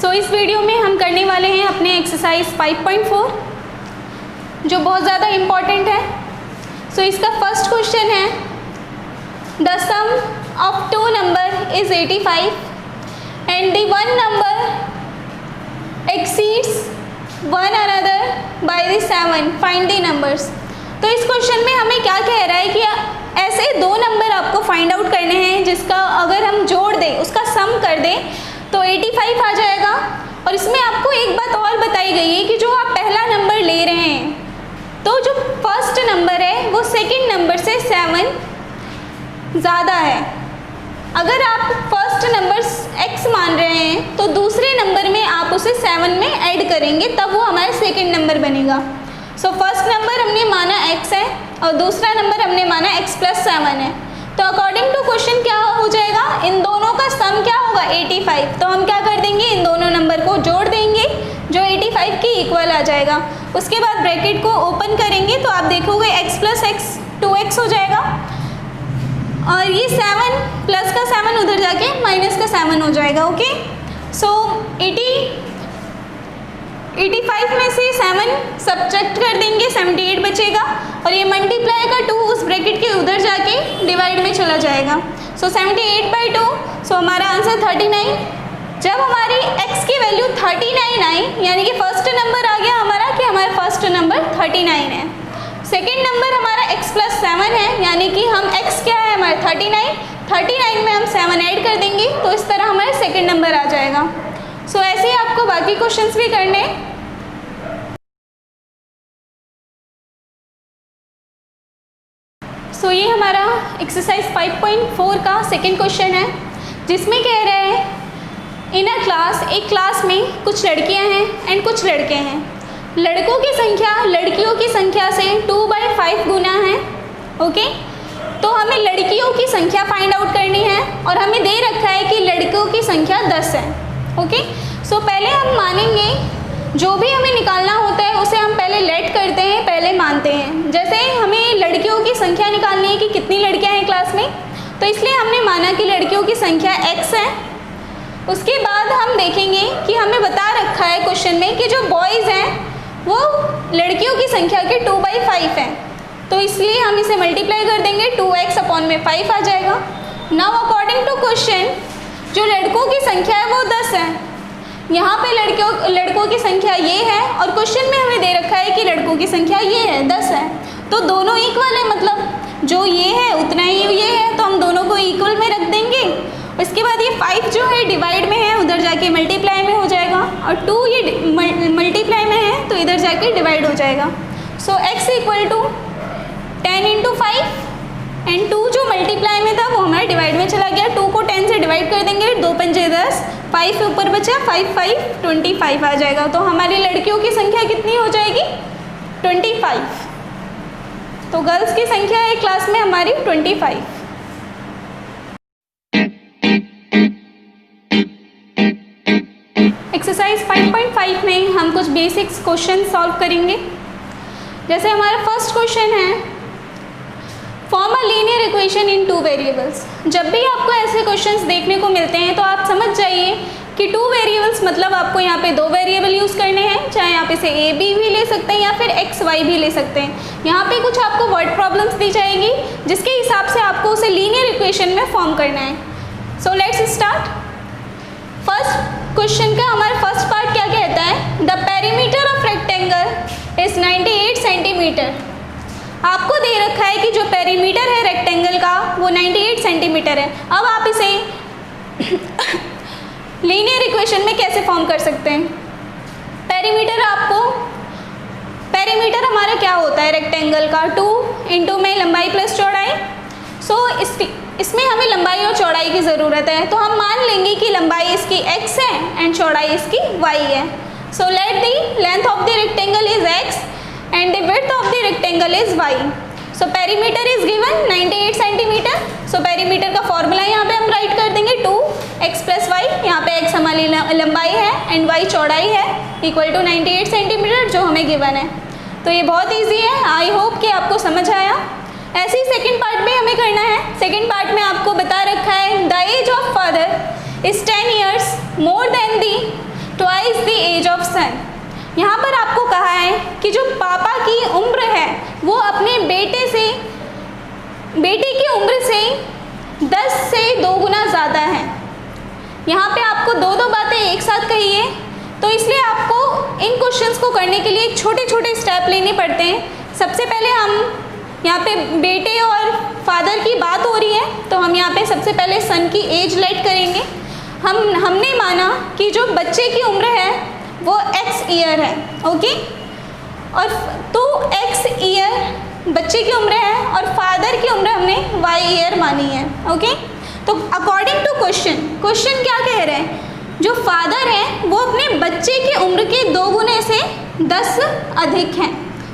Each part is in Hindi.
सो इस वीडियो में हम करने वाले हैं अपने एक्सरसाइज 5.4 जो बहुत ज़्यादा इम्पॉर्टेंट है। सो इसका फर्स्ट क्वेश्चन है the sum of two number is 85 and the one number exceeds one another by the 7, find the numbers. तो इस क्वेश्चन में हमें क्या कह रहा है कि ऐसे दो नंबर आपको फाइंड आउट करने हैं जिसका अगर हम जोड़ दें, उसका सम कर दें तो 85 आ जाएगा। और इसमें आपको एक बात और बताई गई है कि जो आप पहला नंबर ले रहे हैं तो जो फर्स्ट नंबर है वो सेकंड नंबर से 7 ज़्यादा है। अगर आप फर्स्ट नंबर x मान रहे हैं तो दूसरे नंबर में आप उसे 7 में ऐड करेंगे तब वो हमारा सेकंड नंबर बनेगा। सो फर्स्ट नंबर हमने माना x है और दूसरा नंबर हमने माना x + 7 है। तो अकॉर्डिंग टू क्वेश्चन क्या हो जाएगा, इन दोनों का सम क्या होगा 85। तो हम क्या कर देंगे, इन दोनों नंबर को जोड़ देंगे जो 85 के इक्वल आ जाएगा। उसके बाद ब्रैकेट को ओपन करेंगे तो आप देखोगे x + x 2x हो जाएगा और ये 7 प्लस का 7 उधर जाके माइनस का 7 हो जाएगा। ओके, सो 85 में से 7 सब्ट्रैक्ट कर देंगे, 78 बचेगा और ये मल्टीप्लाई का 2 उस ब्रैकेट के उधर जाके डिवाइड में चला जाएगा। सो 78/2, सो हमारा आंसर 39। जब हमारी x की वैल्यू 39 आई यानी कि फर्स्ट नंबर आ गया हमारा कि हमारा फर्स्ट नंबर 39 है। सेकेंड नंबर हमारा x + 7 है यानी कि हम x क्या है हमारा 39 में हम 7 ऐड कर देंगे तो इस तरह हमारा सेकेंड नंबर आ जाएगा। सो ऐसे ही आपको बाकी क्वेश्चंस भी करने हैं। सो ये हमारा एक्सरसाइज 5.4 का सेकेंड क्वेश्चन है जिसमें कह रहे हैं इन अ क्लास, एक क्लास में कुछ लड़कियां हैं एंड कुछ लड़के हैं। लड़कों की संख्या लड़कियों की संख्या से 2/5 गुना है। ओके, तो हमें लड़कियों की संख्या फाइंड आउट करनी है और हमें दे रखा है कि लड़कों की संख्या 10 है। ओके, सो पहले हम मानेंगे जो भी हमें निकालना होता है उसे हम पहले लेट करते हैं, पहले मानते हैं। जैसे हमें लड़कियों की संख्या निकालनी है कि कितनी लड़कियां हैं क्लास में, तो इसलिए हमने माना कि लड़कियों की संख्या x है। उसके बाद हम देखेंगे कि हमें बता रखा है क्वेश्चन में कि जो बॉयज़ हैं वो लड़कियों की संख्या के 2/5 है, तो इसलिए हम इसे मल्टीप्लाई कर देंगे, 2x/5 आ जाएगा। नाउ अकॉर्डिंग टू क्वेश्चन जो लड़कों की संख्या है वो 10 है। यहाँ पे लड़कों की संख्या ये है और क्वेश्चन में हमें दे रखा है कि लड़कों की संख्या ये है 10 है, तो दोनों इक्वल है, मतलब जो ये है उतना ही ये है, तो हम दोनों को इक्वल में रख देंगे। इसके बाद ये 5 जो है डिवाइड में है उधर जाके मल्टीप्लाई में हो जाएगा और 2 ये मल्टीप्लाई में है तो इधर जाके डिवाइड हो जाएगा। सो x = 10 × 5 एंड 2 जो मल्टीप्लाई में था वो हमारे डिवाइड में चला गया। 2 को 10 से डिवाइड कर देंगे, 2 पंजे 10, 5 ऊपर बचा, 5 5 25 आ जाएगा। तो हमारी लड़कियों की संख्या कितनी हो जाएगी 25। तो गर्ल्स की संख्या है क्लास में हमारी 25। एक्सरसाइज 5.5 में हम कुछ बेसिक्स क्वेश्चन सॉल्व करेंगे। जैसे हमारा फर्स्ट क्वेश्चन है form a linear equation in 2 variables. जब भी आपको ऐसे क्वेश्चंस देखने को मिलते हैं तो आप समझ जाइए कि 2 वेरिएबल्स मतलब आपको यहाँ पे 2 वेरिएबल यूज़ करने हैं, चाहे आप इसे a b भी ले सकते हैं या फिर x y भी ले सकते हैं। यहाँ पे कुछ आपको वर्ड प्रॉब्लम्स दी जाएंगी जिसके हिसाब से आपको उसे लीनियर इक्वेशन में फॉर्म करना है। So let's start. First question का हमारा फर्स्ट पार्ट क्या कहता है, the perimeter of rectangle is 98 centimetre. आपको दे रखा है कि जो पेरीमीटर है रेक्टेंगल का वो 98 सेंटीमीटर है। अब आप इसे लीनियर इक्वेशन में कैसे फॉर्म कर सकते हैं। पेरीमीटर हमारा क्या होता है रेक्टेंगल का, 2 × में लंबाई प्लस चौड़ाई। सो इसमें हमें लंबाई और चौड़ाई की ज़रूरत है, तो हम मान लेंगे कि लंबाई इसकी x है एंड चौड़ाई इसकी y है। So let the length of the rectangle is x and the width of the rectangle is y. So perimeter is given 98 centimetre. So perimeter का फॉर्मूला यहाँ पे हम राइट कर देंगे 2x + y। यहाँ पे x हमारी लंबाई है एंड y चौड़ाई है इक्वल टू 98 सेंटीमीटर जो हमें गिवन है। तो ये बहुत ईजी है, आई होप कि आपको समझ आया। ऐसे ही सेकेंड पार्ट में हमें करना है। सेकेंड पार्ट में आपको बता रखा है the age of father is 10 years more than the age of son. यहाँ पर आपको कहा है कि जो पापा की उम्र है वो अपने बेटे की उम्र से 10 से 2 गुना ज़्यादा है। यहाँ पे आपको दो बातें एक साथ कही है, तो इसलिए आपको इन क्वेश्चंस को करने के लिए छोटे छोटे स्टेप लेने पड़ते हैं। सबसे पहले हम यहाँ पे बेटे और फादर की बात हो रही है, तो हम यहाँ पे सबसे पहले सन की एज लेट करेंगे। हमने माना कि जो बच्चे की उम्र है वो x ईयर है, ओके, और तो x ईयर बच्चे की उम्र है और फादर की उम्र हमने y ईयर मानी है, ओके। तो अकॉर्डिंग टू क्वेश्चन क्या कह रहे हैं, जो फादर है वो अपने बच्चे की उम्र के 2 गुने से 10 अधिक हैं,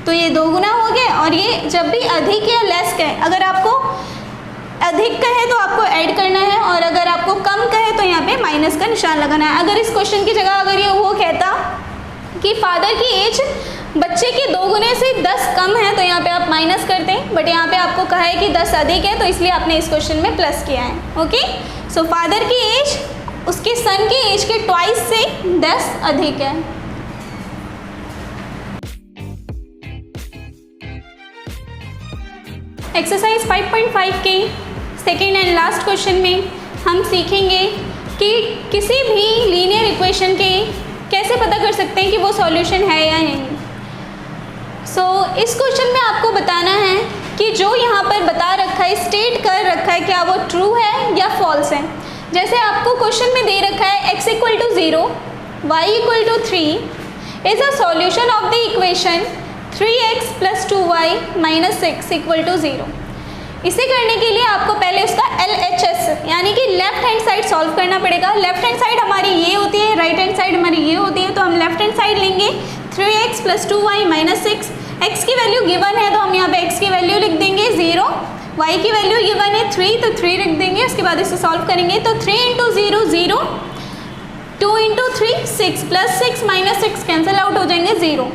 तो ये 2 गुना हो गए। और ये जब भी अधिक या लेस कहे, अगर आपको अधिक कहे तो आपको ऐड करना है, और अगर आपको कम कहे तो यहाँ पे माइनस का निशान लगाना है। अगर इस क्वेश्चन की जगह अगर ये वो कहता कि फादर की एज बच्चे के 2 गुने से 10 कम है, तो यहाँ पे आप माइनस करते हैं, बट यहाँ पे आपको कहा है कि 10 अधिक है, तो इसलिए आपने इस क्वेश्चन में प्लस किया है, ओके। सो फादर की एज उसके सन की एज के ट्वाइस से 10 अधिक है। एक्सरसाइज 5.5 के सेकेंड एंड लास्ट क्वेश्चन में हम सीखेंगे कि किसी भी लीनियर इक्वेशन के कैसे पता कर सकते हैं कि वो सॉल्यूशन है या नहीं। सो इस क्वेश्चन में आपको बताना है कि जो यहाँ पर बता रखा है, स्टेट कर रखा है, क्या वो ट्रू है या फॉल्स है। जैसे आपको क्वेश्चन में दे रखा है x = 0, y = 3 is a solution of the equation 3x + 2y - 6 = 0। इसे करने के लिए आपको पहले उसका LHS यानी कि लेफ्ट हैंड साइड सॉल्व करना पड़ेगा। लेफ्ट हैंड साइड हमारी ये होती है, राइट हैंड साइड हमारी ये होती है, तो हम लेफ्ट हैंड साइड लेंगे 3x + 2y - 6। x की वैल्यू गिवन है तो हम यहाँ पे x की वैल्यू लिख देंगे 0, y की वैल्यू गिवन है 3 तो 3 लिख देंगे। उसके बाद इसे सॉल्व करेंगे तो 3 × 0 0, 2 × 3 6, +6 - 6 कैंसिल आउट हो जाएंगे 0।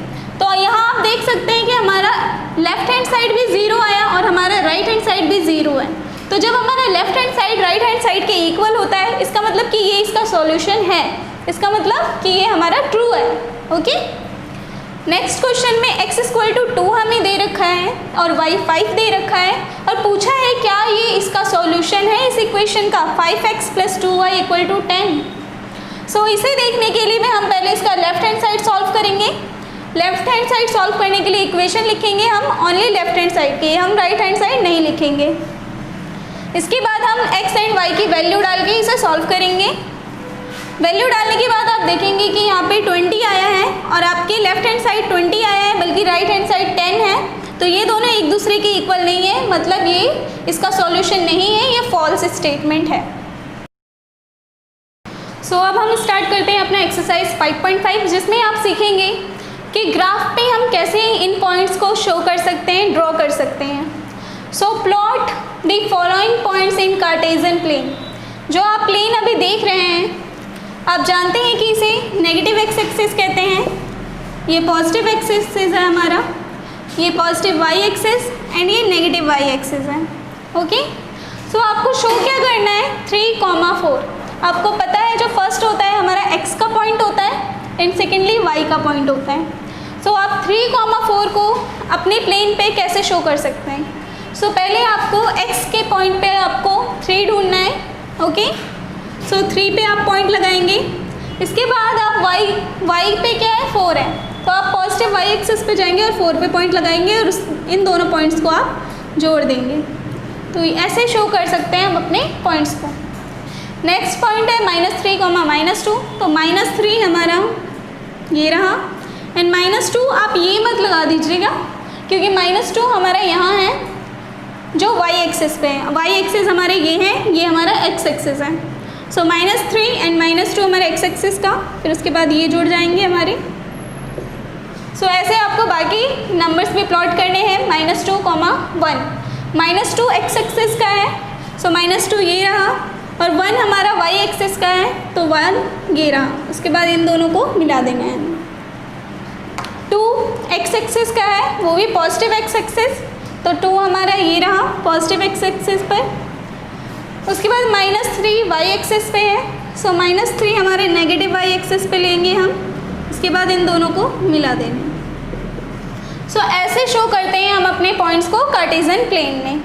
तो यहाँ आप देख सकते हैं कि हमारा लेफ्ट हैंड साइड भी 0 आया और हमारा राइट हैंड साइड भी 0 है। तो जब हमारा left hand side right hand side के इक्वल होता है, इसका मतलब कि ये इसका सॉल्यूशन है, इसका मतलब कि ये हमारा ट्रू है, ओके। नेक्स्ट क्वेश्चन में x = 2 हमें दे रखा है और y 5 दे रखा है और पूछा है क्या ये इसका सॉल्यूशन है इस इक्वेशन का 5x + 2y = 10। सो इसे देखने के लिए हम पहले इसका लेफ्ट हैंड साइड सॉल्व करेंगे। लेफ्ट हैंड साइड सॉल्व करने के लिए इक्वेशन लिखेंगे हम ओनली लेफ्ट हैंड साइड की, हम राइट हैंड साइड नहीं लिखेंगे। इसके बाद हम x एंड y की वैल्यू डाल के इसे सॉल्व करेंगे। वैल्यू डालने के बाद आप देखेंगे कि यहाँ पे 20 आया है और आपके लेफ्ट हैंड साइड 20 आया है, बल्कि राइट हैंड साइड 10 है, तो ये दोनों एक दूसरे के इक्वल नहीं है, मतलब ये इसका सॉल्यूशन नहीं है, ये फॉल्स स्टेटमेंट है। सो अब हम स्टार्ट करते हैं अपना एक्सरसाइज 5.5, जिसमें आप सीखेंगे कि ग्राफ पे हम कैसे इन पॉइंट्स को शो कर सकते हैं, ड्रॉ कर सकते हैं। So plot the following points in Cartesian plane. जो आप प्लेन अभी देख रहे हैं, आप जानते हैं कि इसे नेगेटिव एक्स एक्सिस कहते हैं, ये पॉजिटिव एक्सिस है हमारा, ये पॉजिटिव वाई एक्सिस एंड ये नेगेटिव वाई एक्सिस है, ओके। सो आपको शो क्या करना है 3, 4। आपको पता है जो फर्स्ट होता है हमारा x का पॉइंट होता है एंड सेकेंडली y का पॉइंट होता है। सो आप 3, 4 को अपने प्लेन पे कैसे शो कर सकते हैं। सो पहले आपको x के पॉइंट पे आपको 3 ढूंढना है, ओके। सो 3 पे आप पॉइंट लगाएंगे। इसके बाद आप y पे क्या है 4 है, तो आप पॉजिटिव y एक्सिस पे जाएंगे और 4 पे पॉइंट लगाएंगे और इन दोनों पॉइंट्स को आप जोड़ देंगे। तो ऐसे शो कर सकते हैं हम अपने पॉइंट्स को। नेक्स्ट पॉइंट है -3, -2, तो -3 हमारा ये रहा एंड -2 आप ये मत लगा दीजिएगा क्योंकि -2 हमारा यहाँ है जो y एक्सिस पे है। y एक्सिस हमारे ये है, ये हमारा x एक्सिस है। सो -3 एंड -2 हमारे x एक्सिस का, फिर उसके बाद ये जुड़ जाएंगे हमारे। सो ऐसे आपको बाकी नंबर्स भी प्लॉट करने हैं। -2, 1 -2 x एक्सिस का है, सो -2 ये रहा और 1 हमारा y एक्सिस का है, तो 1 ये रहा। उसके बाद इन दोनों को मिला देना है। 2 x एक्सिस का है, वो भी पॉजिटिव x एक्सिस, तो 2 हमारा ये रहा पॉजिटिव x एक्सिस पर। उसके बाद -3 y एक्सिस पे है, सो -3 हमारे नेगेटिव y एक्सिस पे लेंगे हम। उसके बाद इन दोनों को मिला देना। सो ऐसे शो करते हैं हम अपने पॉइंट्स को कार्टेशियन प्लेन में।